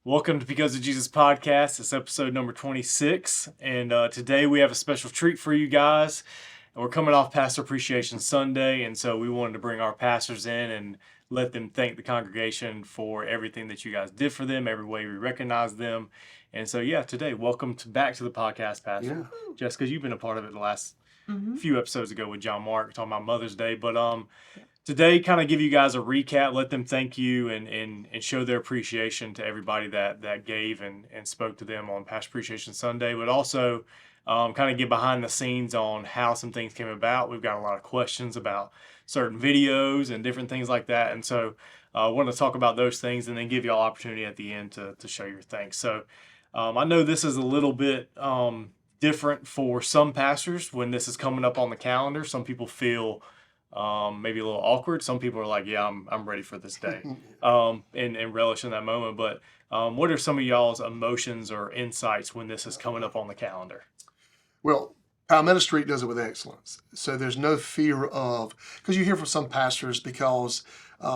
Welcome to Because of Jesus podcast. It's episode number 26. And today we have a special treat for you guys. And we're coming off Pastor Appreciation Sunday. And so we wanted to bring our pastors in and let them thank the congregation for everything that you guys did for them, every way we recognize them. And so, today, welcome back to the podcast, Pastor. Yeah. Jessica, you've been a part of it the last few episodes ago with John Mark talking about Mother's Day. But today, kind of give you guys a recap, let them thank you and show their appreciation to everybody that gave and spoke to them on Pastor Appreciation Sunday, but also kind of get behind the scenes on how some things came about. We've got a lot of questions about certain videos and different things like that. And so I want to talk about those things and then give you all opportunity at the end to show your thanks. So I know this is a little bit different for some pastors when this is coming up on the calendar. Some people feel maybe a little awkward. Some people are like, yeah, I'm ready for this day, and relish in that moment. But what are some of y'all's emotions or insights when this is coming up on the calendar? Well, Palmetto Street does it with excellence. So there's no fear of, because you hear from some pastors, because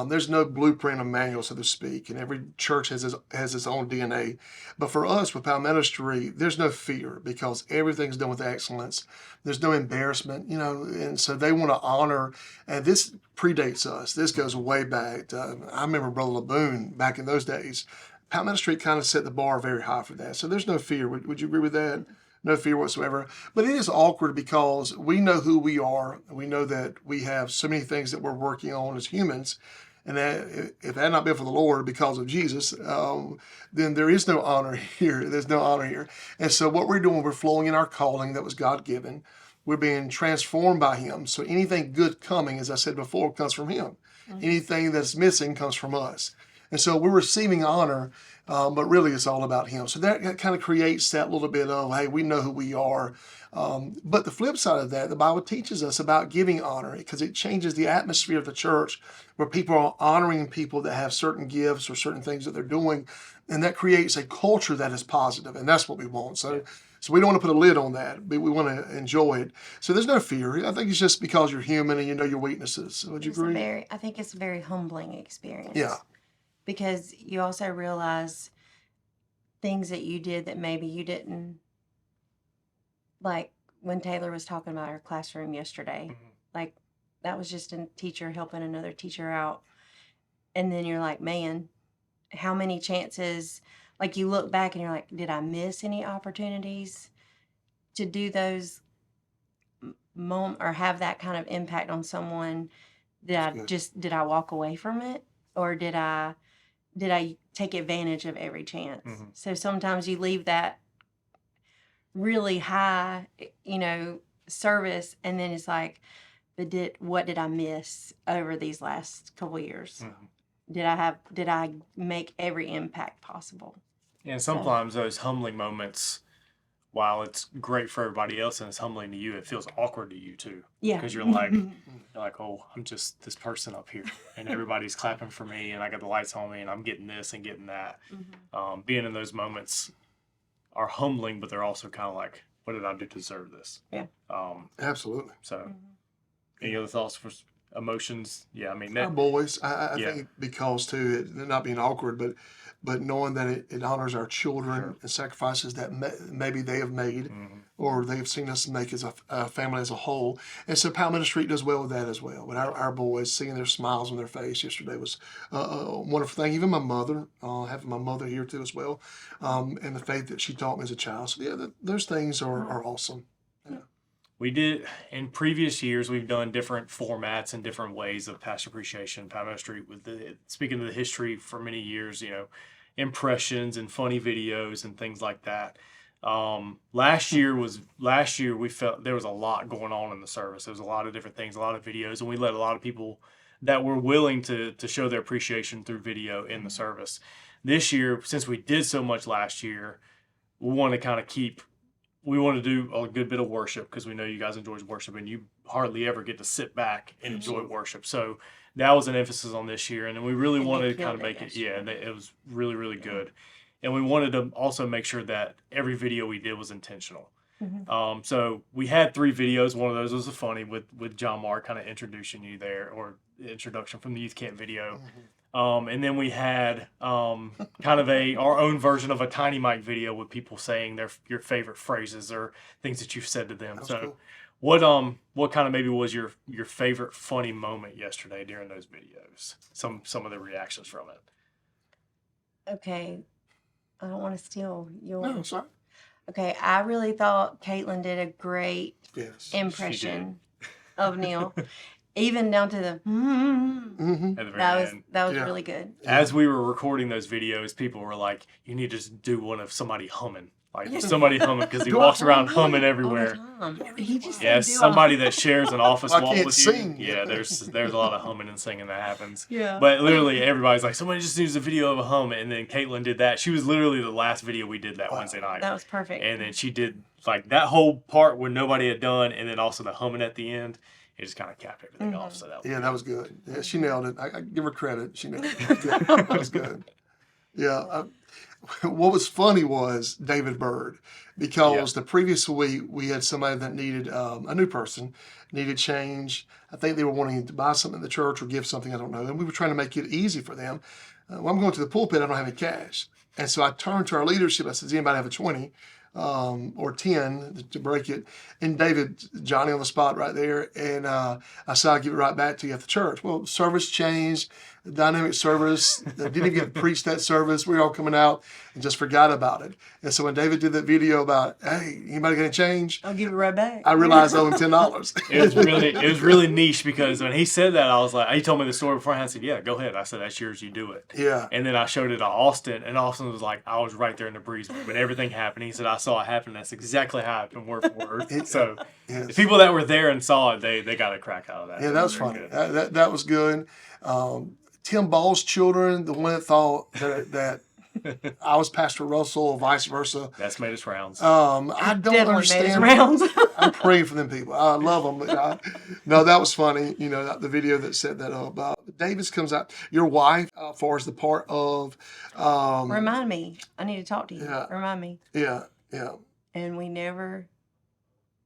there's no blueprint or manual, so to speak, and every church has its own DNA. But for us with Palmetto Street, there's no fear because everything's done with excellence. There's no embarrassment, and so they want to honor, and this predates us. This goes way back. I remember Brother LeBoon back in those days. Palmetto Street kind of set the bar very high for that. So there's no fear. Would you agree with that? No fear whatsoever. But it is awkward because we know who we are. We know that we have so many things that we're working on as humans. And that if that had not been for the Lord because of Jesus, then there is no honor here. There's no honor here. And so what we're doing, we're flowing in our calling that was God-given. We're being transformed by Him. So anything good coming, as I said before, comes from Him. Anything that's missing comes from us. And so we're receiving honor, but really it's all about Him. So that kind of creates that little bit of, hey, we know who we are. But the flip side of that, the Bible teaches us about giving honor because it changes the atmosphere of the church where people are honoring people that have certain gifts or certain things that they're doing. And that creates a culture that is positive, and that's what we want. So we don't want to put a lid on that, but we want to enjoy it. So there's no fear. I think it's just because you're human and you know your weaknesses. Would you agree? I think it's a very humbling experience. Yeah. Because you also realize things that you did that maybe you didn't, like when Taylor was talking about our classroom yesterday, like that was just a teacher helping another teacher out. And then you're like, man, how many chances, like you look back and you're like, did I miss any opportunities to do those or have that kind of impact on someone? Did I walk away from it? Or did I take advantage of every chance? So sometimes you leave that really high, service, and then it's like, but what did I miss over these last couple of years? Did I make every impact possible? And sometimes those humbling moments, while it's great for everybody else and it's humbling to you, it feels awkward to you too. Yeah. Because you're like, oh, I'm just this person up here and everybody's clapping for me and I got the lights on me and I'm getting this and getting that. Being in those moments are humbling, but they're also kind of like, what did I do to deserve this? Yeah. Absolutely. So any other thoughts for emotions? Yeah, I mean, our boys, I think because too, it not being awkward, but knowing that it honors our children and sacrifices that maybe they have made or they've seen us make as a family as a whole. And so Palmetto Street does well with that as well. But our boys, seeing their smiles on their face yesterday was a wonderful thing. Even my mother, having my mother here too as well, and the faith that she taught me as a child. So those things are awesome. Yeah. We did, in previous years, we've done different formats and different ways of Pastor Appreciation, Palmetto Street, speaking of the history for many years, impressions and funny videos and things like that. Last year we felt there was a lot going on in the service. There was a lot of different things, a lot of videos, and we let a lot of people that were willing to show their appreciation through video in the service. This year, since we did so much last year, we want to do a good bit of worship because we know you guys enjoy worship and you hardly ever get to sit back and enjoy worship. So that was an emphasis on this year. And then we really wanted to kind of make it, it was really, really good. And we wanted to also make sure that every video we did was intentional. So we had 3 videos. One of those was a funny with John Mark kind of introducing you there, or introduction from the youth camp video. And then we had kind of our own version of a Tiny Mike video with people saying your favorite phrases or things that you've said to them. That was So cool. what kind of maybe was your favorite funny moment yesterday during those videos? Some of the reactions from it. Okay, I don't want to steal your. No, sorry. Okay, I really thought Caitlin did a great Yes. impression of Neil, even down to the. Mm-hmm. At the very end. That was Yeah. really good. As we were recording those videos, people were like, "You need to just do one of somebody humming, like Yeah. somebody humming," because he Do walks I around hum? humming All the everywhere. time. He just said, Yes, "Do I somebody hum?" that shares an office Well, I wall can't with sing. you. Yeah, there's a lot of humming and singing that happens. Yeah. But literally, everybody's like, somebody just needs a video of a hum, and then Caitlin did that. She was literally the last video we did that Wow. Wednesday night, That was perfect. and then she did like that whole part where nobody had done, and then also the humming at the end. It just kind of capped everything off. So that was Yeah, good. that was good. Yeah, she nailed it. I give her credit. She nailed it. That was good. Yeah. What was funny was David Bird, because the previous week we had somebody that needed a new person, needed change. I think they were wanting to buy something in the church or give something, I don't know. And we were trying to make it easy for them. Well, I'm going to the pulpit, I don't have any cash. And so I turned to our leadership. I said, does anybody have a 20 or 10 to break it? And David, Johnny on the spot right there. And I said, I'll give it right back to you at the church. Well, service changed, the dynamic service, didn't even get to preach that service. We were all coming out and just forgot about it. And so when David did that video about, hey, anybody got any change? I'll give it right back. I realized I owed him $10. It was really niche, because when he said that, I was like, he told me the story beforehand. I said, yeah, go ahead. I said, that's yours, you do it. Yeah. And then I showed it to Austin, and Austin was like, I was right there in the breeze when everything happened. He said, I saw it happen. That's exactly how it happened, word for word. So Yes. the people that were there and saw it, they got a crack out of that. Yeah, that was very funny. good. That was good. Tim Ball's children, the one that thought that I was Pastor Russell, or vice versa. That's made its rounds. I don't Definitely made his understand. rounds. I'm praying for them people. I love them. But no, that was funny. You know, the video that set that up. Davis comes out. Your wife, far as the part of, Remind me. I need to talk to you. Yeah. Remind me. yeah. And we never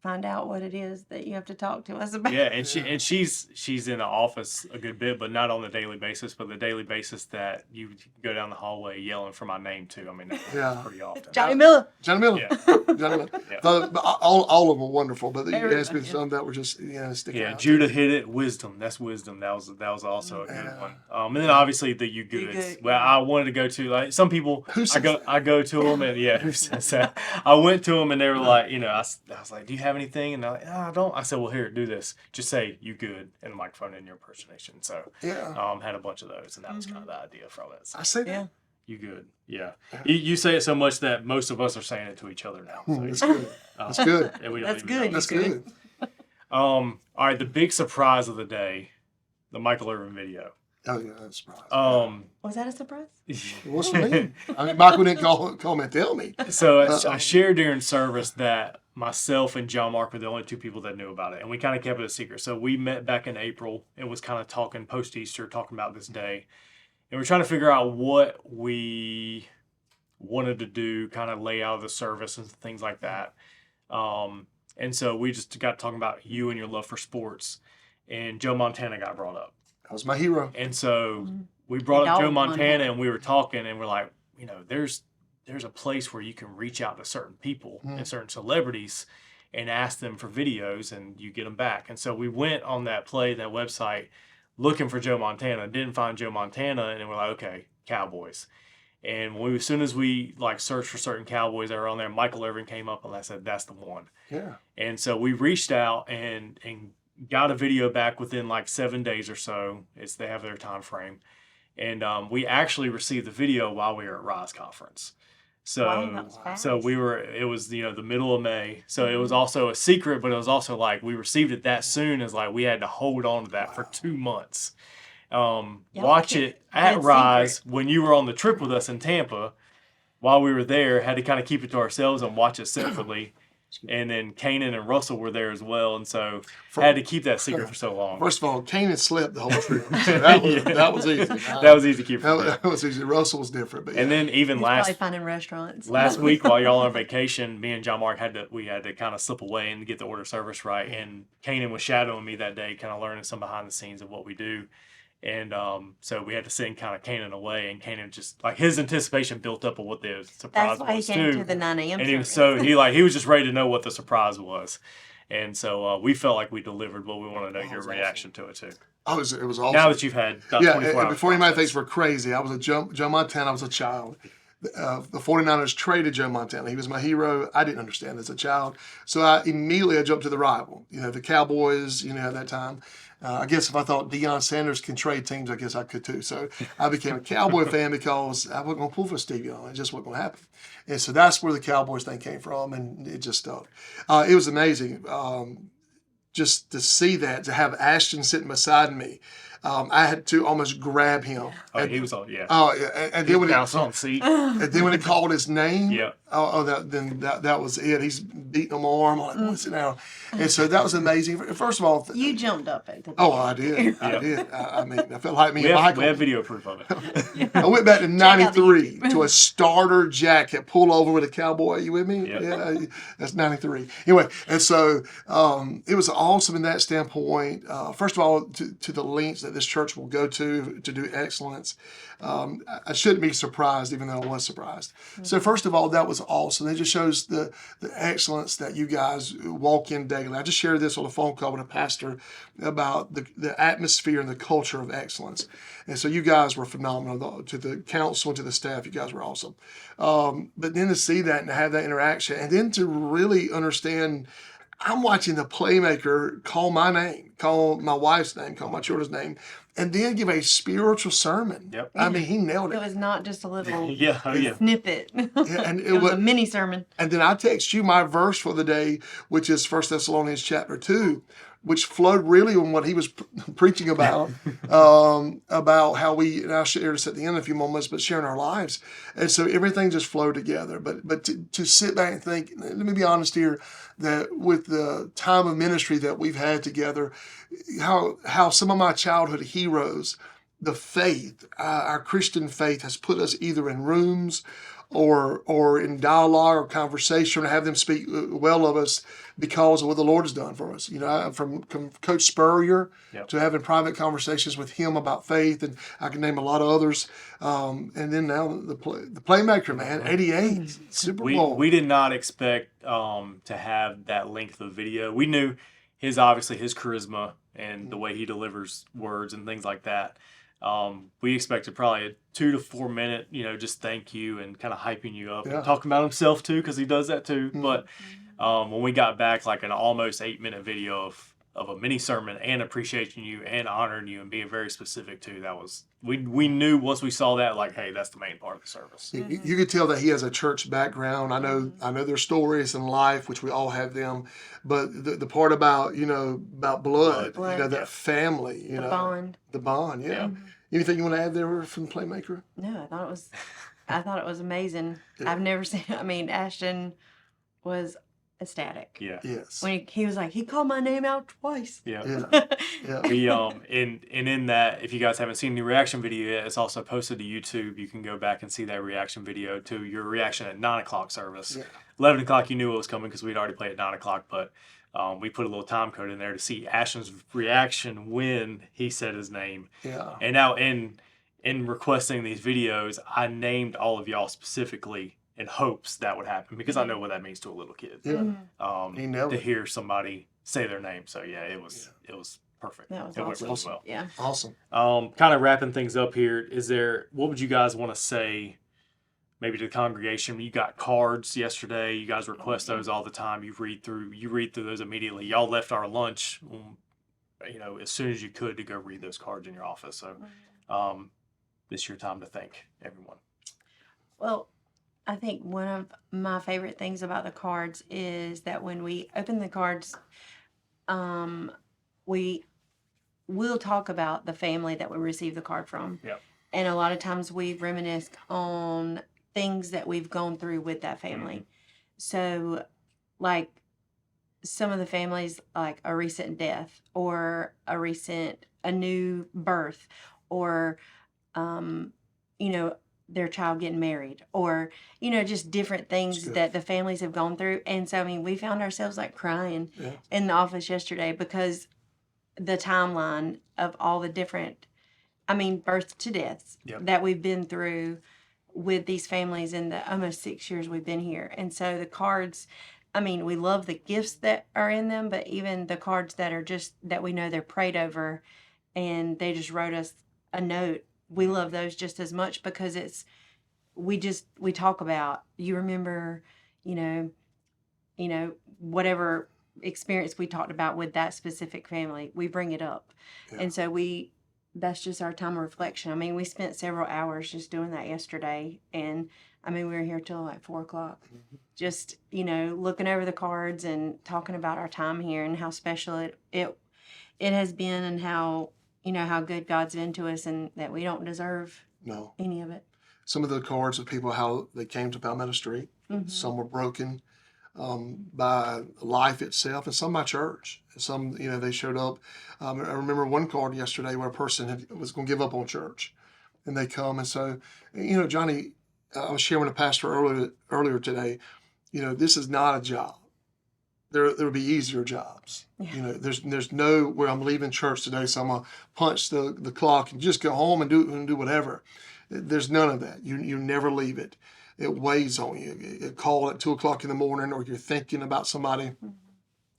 find out what it is that you have to talk to us about. Yeah, and she's in the office a good bit, but not on the daily basis. But the daily basis that you go down the hallway yelling for my name too. I mean, that's Yeah. pretty often. Johnny Miller. Johnny Miller. Yeah. Johnny Miller. Yeah. But all of them were wonderful. But you Everybody, asked me yeah. some that were just sticking Yeah, out. Judah hit it. Wisdom. That's wisdom. That was also a good Yeah. one. And then obviously the you goods. Good, Well, yeah. I wanted to go to, like, some people. Who says I go to them, and yeah, who says that? I went to them and they were like, I was like, do you have anything? And they're like, no, I don't. I said, well, here, do this. Just say you good in the microphone in your impersonation. So Yeah. had a bunch of those, and that was kind of the idea from it. So, I say that. Yeah. you good. Yeah. You say it so much that most of us are saying it to each other now. So, That's good. That's good. and we don't That's even know. good. That's You good. All right, the big surprise of the day, the Michael Irvin video. Oh yeah, that's surprising. Was that a surprise? What's for me? I mean, Michael didn't call me and tell me. So I shared during service that myself and John Mark were the only two people that knew about it, and we kind of kept it a secret. So we met back in April and was kind of talking post-Easter, talking about this day, and we're trying to figure out what we wanted to do, kind of lay out the service and things like that. And so we just got talking about you and your love for sports, and Joe Montana got brought up. That was my hero. And so we brought up Dog Joe Montana, Montana. and we were talking, and we're like, there's a place where you can reach out to certain people and certain celebrities and ask them for videos, and you get them back. And so we went on that website, looking for Joe Montana, didn't find Joe Montana, and then we're like, okay, Cowboys. And as soon as we searched for certain Cowboys that were on there, Michael Irvin came up, and I said, that's the one. Yeah. And so we reached out and got a video back within 7 days or so. They have their time frame. And we actually received the video while we were at Rise Conference. So Wow, that was fast. it was the middle of May. So it was also a secret, but it was also we received it that soon as we had to hold on to that for 2 months. Watch kept it at good Rise secret. when you were on the trip with us in Tampa. While we were there, had to kind of keep it to ourselves and watch it separately. And then Kanan and Russell were there as well, and so had to keep that secret for so long. First of all, Kanan slept the whole trip. So that was easy. That was easy to keep from That was easy. Russell was different, but And then even He's last probably finding restaurants. week while y'all on vacation, me and John Mark had to kind of slip away and get the order service right. And Kanan was shadowing me that day, kind of learning some behind the scenes of what we do. And so we had to sing kind of Canaan away, and Canaan just like his anticipation built up of what the surprise That's why he was came too. to the 9 a.m. And he was service. he was just ready to know what the surprise was. And so we felt like we delivered, but we want to know your was reaction to it too. It was awesome. Now that you've had about Yeah, 24 and hours before anybody process. thinks we're crazy, I was a Joe Montana. I was a child. The 49ers traded Joe Montana. He was my hero. I didn't understand as a child. So I jumped to the rival. The Cowboys, at that time. I guess if I thought Deion Sanders can trade teams, I guess I could too. So I became a Cowboy fan because I wasn't going to pull for Stevie on. It just wasn't going to happen. And so that's where the Cowboys thing came from, and it just stuck. It was amazing. Just to see that, to have Ashton sitting beside me, I had to almost grab him. Oh, he was on, yeah. Oh, and then when Bounced on the seat. and then when it called his name, Yeah. That was it. He's beating on my arm. I'm like, sit down. And so that was amazing. First of all, You jumped up at the I did. I did. I mean, I felt like me We and have Michael. video proof of it. I went back to out the '93 YouTube. to a starter jacket pull over with a cowboy. You with me? Yep. Yeah, that's '93. Anyway, and so it was awesome in that standpoint. First of all, to the lengths that this church will go to do excellence. I shouldn't be surprised, even though I was surprised. So first of all, that was awesome. It just shows the excellence that you guys walk in daily. I just shared this on a phone call with a pastor about the atmosphere and the culture of excellence. And so you guys were phenomenal. To the council and to the staff, you guys were awesome. But then to see that and to have that interaction, and then to really understand, I'm watching the playmaker call my name, call my wife's name, call my children's name, and then give a spiritual sermon. Yep. I mean, he nailed It it. was not just a little Yeah, oh yeah. snippet. And It was a mini sermon. and then I text you my verse for the day, which is 1 Thessalonians chapter 2, which flowed really on what he was preaching about how we, and I'll share this at the end in a few moments, but sharing our lives. And so everything just flowed together. But to sit back and think, let me be honest here, that with the time of ministry that we've had together, how some of my childhood heroes, the faith, our Christian faith has put us either in rooms or in dialogue or conversation, or have them speak well of us because of what the Lord has done for us. From Coach Spurrier Yep. to having private conversations with him about faith, and I can name a lot of others. And then now the playmaker, man, 88 Super Bowl. We did not expect to have that length of video. We knew obviously his charisma and the way he delivers words and things like that. We expected probably a 2 to 4 minute, just thank you and kind of hyping you up Yeah. and talking about himself too, because he does that too. But when we got back, like an almost 8-minute video of a mini sermon and appreciating you and honoring you and being very specific too, that was we knew once we saw that, like, hey, that's the main part of the service. You could tell that he has a church background. I know their stories in life, which we all have them, but the part about about blood, Blood. that family, The bond. yeah. Yeah. Anything you want to add there from the playmaker? No, I thought it was amazing. I've never seen. I mean, Ashton was ecstatic Yeah. Yes. when he was like, he called my name out twice. Yeah. Yeah. Yeah. We in that, if you guys haven't seen the reaction video yet, it's also posted to YouTube. You can go back and see that reaction video to your reaction at 9:00 service. Yeah. 11:00 you knew it was coming because we'd already played at 9:00, but we put a little time code in there to see Ashton's reaction when he said his name. Yeah. And now in requesting these videos, I named all of y'all specifically in hopes that would happen, because I know what that means to a little kid. Yeah. He nailed To it. hear somebody say their name. So yeah, it was perfect. That was it awesome. went really well. Yeah. Awesome. Kind of wrapping things up here, what would you guys want to say maybe to the congregation? You got cards yesterday. You guys request those all the time. You read through those immediately. Y'all left our lunch, as soon as you could, to go read those cards in your office. So this is your time to thank everyone. Well, I think one of my favorite things about the cards is that when we open the cards, we will talk about the family that we received the card from. Yep. And a lot of times we reminisce on things that we've gone through with that family. So, like, some of the families, like a recent death or a new birth, or, their child getting married, or, just different things good. that the families have gone through. And so, I mean, we found ourselves like crying Yeah. in the office yesterday because the timeline of all the different I mean, birth to deaths Yep. that we've been through with these families in the almost 6 years we've been here. And so the cards, I mean, we love the gifts that are in them, but even the cards that are just that we know they're prayed over and they just wrote us a note, we love those just as much because we talk about, you remember, you know, whatever experience we talked about with that specific family, we bring it up. Yeah. And so that's just our time of reflection. I mean, we spent several hours just doing that yesterday. And I mean, we were here till like 4 o'clock, just, looking over the cards and talking about our time here and how special it has been and how good God's been to us and that we don't deserve No. any of it. Some of the cards of people, how they came to Palmetto Street. Mm-hmm. Some were broken by life itself, and some by church. Some, they showed up. I remember one card yesterday where a person was going to give up on church, and they come. And so, Johnny, I was sharing with a pastor earlier today. This is not a job. There will be easier jobs. Yeah. There's no where I'm leaving church today, so I'm gonna punch the clock and just go home and do whatever. There's none of that. You never leave it. It weighs on you. You call at 2 o'clock in the morning, or you're thinking about somebody. Mm-hmm.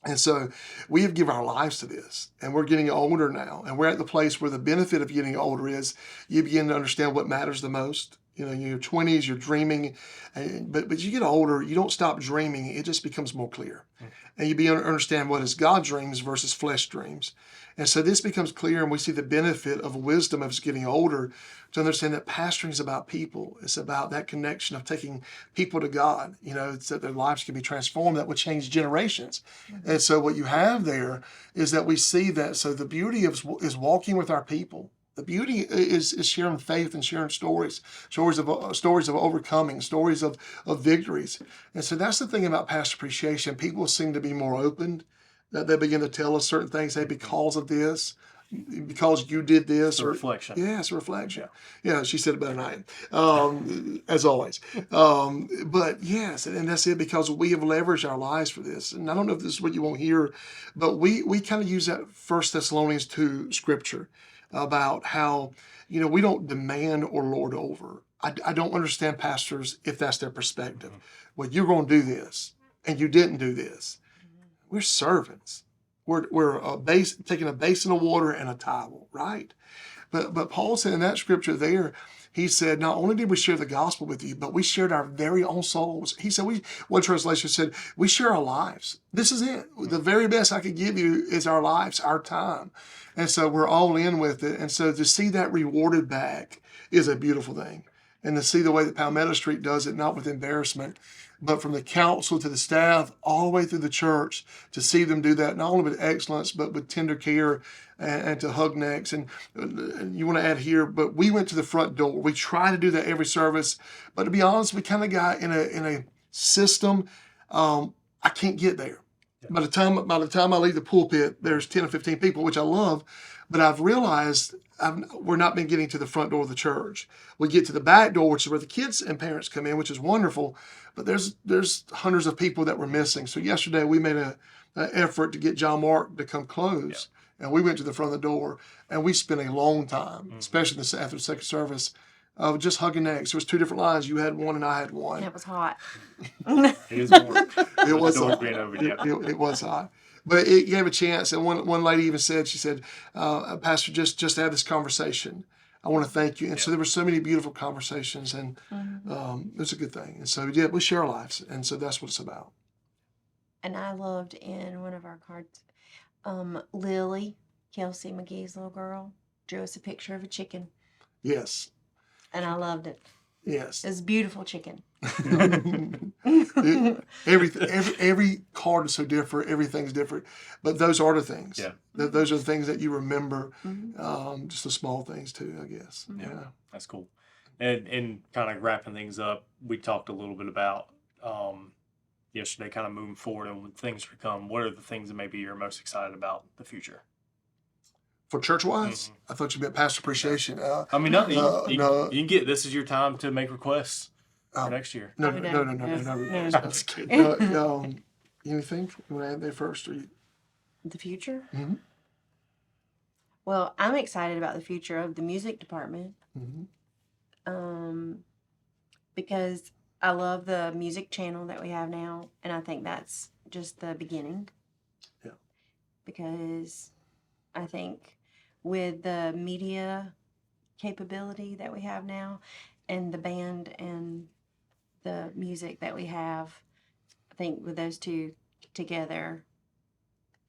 And so we have given our lives to this, and we're getting older now, and we're at the place where the benefit of getting older is you begin to understand what matters the most. In your 20s, you're dreaming, but you get older, you don't stop dreaming. It just becomes more clear. Mm-hmm. And you begin to understand what is God dreams versus flesh dreams. And so this becomes clear, and we see the benefit of wisdom of getting older to understand that pastoring is about people. It's about that connection of taking people to God. It's that their lives can be transformed. That would change generations. Mm-hmm. And so what you have there is that we see that. So the beauty is walking with our people. The beauty is sharing faith and sharing stories of overcoming, stories of victories. And so that's the thing about pastor appreciation. People seem to be more open, that they begin to tell us certain things, hey, because of this, because you did this. It's a reflection. Yeah, it's a reflection. Yeah, she said it better than I am, as always. But yes, and that's it, because we have leveraged our lives for this. And I don't know if this is what you want to hear, but we kind of use that 1 Thessalonians 2 scripture about how, we don't demand or lord over. I don't understand pastors if that's their perspective. Mm-hmm. Well, you're going to do this, and you didn't do this. We're servants. We're taking a basin of water and a towel, right? But Paul said in that scripture there, he said, not only did we share the gospel with you, but we shared our very own souls. He said, one translation said, we share our lives. This is it. The very best I could give you is our lives, our time. And so we're all in with it. And so to see that rewarded back is a beautiful thing. And to see the way that Palmetto Street does it, not with embarrassment, but from the council to the staff, all the way through the church, to see them do that, not only with excellence, but with tender care and to hug necks. And you want to add here, but we went to the front door. We try to do that every service. But to be honest, we kind of got in a system. I can't get there. Yeah. By the time I leave the pulpit, there's 10 or 15 people, which I love. But I've realized we're not been getting to the front door of the church. We get to the back door, which is where the kids and parents come in, which is wonderful. But there's hundreds of people that we're missing. So yesterday we made an effort to get John Mark to come close. Yeah. And we went to the front of the door, and we spent a long time, especially after the second service, just hugging necks. There was 2 different lines. You had one and I had one. And it was hot. It was warm. It was hot. It was hot. But it gave a chance. And one lady even said, she said, Pastor, just to have this conversation, I want to thank you. And so there were so many beautiful conversations, and it was a good thing. And so, we share our lives. And so that's what it's about. And I loved in one of our cards, Lily, Kelsey McGee's little girl, drew us a picture of a chicken. Yes. And I loved it. Yes. It's a beautiful chicken. Every card is so different. Everything's different. But those are the things. Yeah. Those are the things that you remember. Just the small things too, I guess. Yeah. That's cool. And kind of wrapping things up, we talked a little bit about yesterday, kind of moving forward and when things become, what are the things that maybe you're most excited about the future? For church-wise? I thought you meant pastor appreciation. I mean, nothing. You can get, this is your time to make requests for next year. No. Anything? You want to add there first? Or The future? Mm-hmm. Well, I'm excited about the future of the music department. Mhm. Because I love the music channel that we have now, and I think that's just the beginning. Yeah. Because I think with the media capability that we have now, and the band and the music that we have, I think with those two together,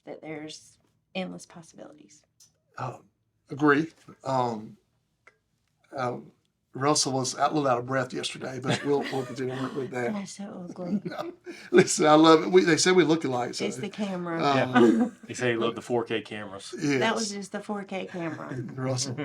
that there's endless possibilities. Agree. Russell was a little out of breath yesterday, but we'll continue to work with that. That's so ugly. Listen, I love it. They say we look alike. So, It's the camera. Yeah. They say you love the 4K cameras. yes. That was just the 4K camera. Russell.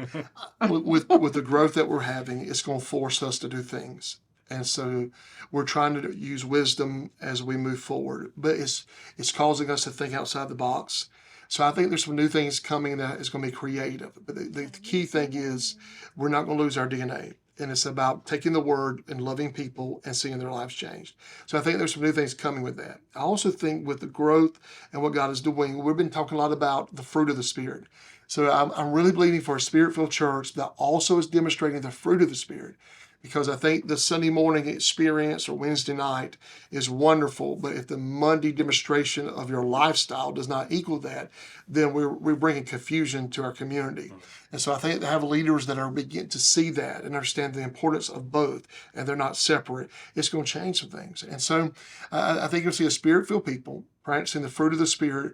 With the growth that we're having, it's going to force us to do things. And so we're trying to use wisdom as we move forward, but it's causing us to think outside the box. So I think there's some new things coming that is going to be creative. But the key thing is we're not going to lose our DNA. And it's about taking the word and loving people and seeing their lives changed. So I think there's some new things coming with that. I also think with the growth and what God is doing, we've been talking a lot about the fruit of the Spirit. So I'm really believing for a Spirit-filled church that also is demonstrating the fruit of the Spirit. Because I think the Sunday morning experience or Wednesday night is wonderful, but if the Monday demonstration of your lifestyle does not equal that, then we're bringing confusion to our community. And so I think to have leaders that are beginning to see that and understand the importance of both, and they're not separate, it's going to change some things. And so I think you'll see a Spirit-filled people practicing the fruit of the Spirit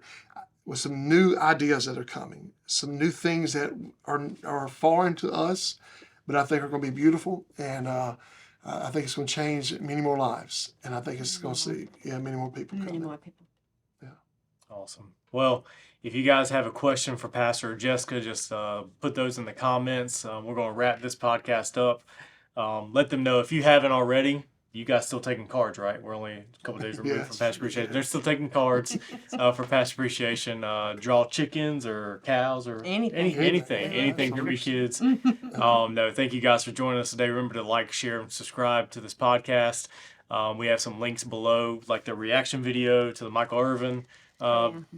with some new ideas that are coming, some new things that are foreign to us, but I think are going to be beautiful, and I think it's going to change many more lives, and I think it's going to see many more people Many coming. more people. Awesome. Well, if you guys have a question for Pastor or Jessica, just put those in the comments. We're going to wrap this podcast up. Let them know if you haven't already. You guys still taking cards, right? We're only a couple days removed Yes. from Pastor Appreciation. They're still taking cards for Pastor Appreciation. Draw chickens or cows or Anything. anything for your kids. No, thank you guys for joining us today. Remember to like, share, and subscribe to this podcast. We have some links below, like the reaction video to the Michael Irvin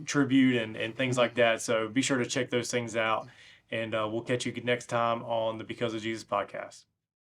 tribute and things like that. So be sure to check those things out. And we'll catch you next time on the Because of Jesus podcast.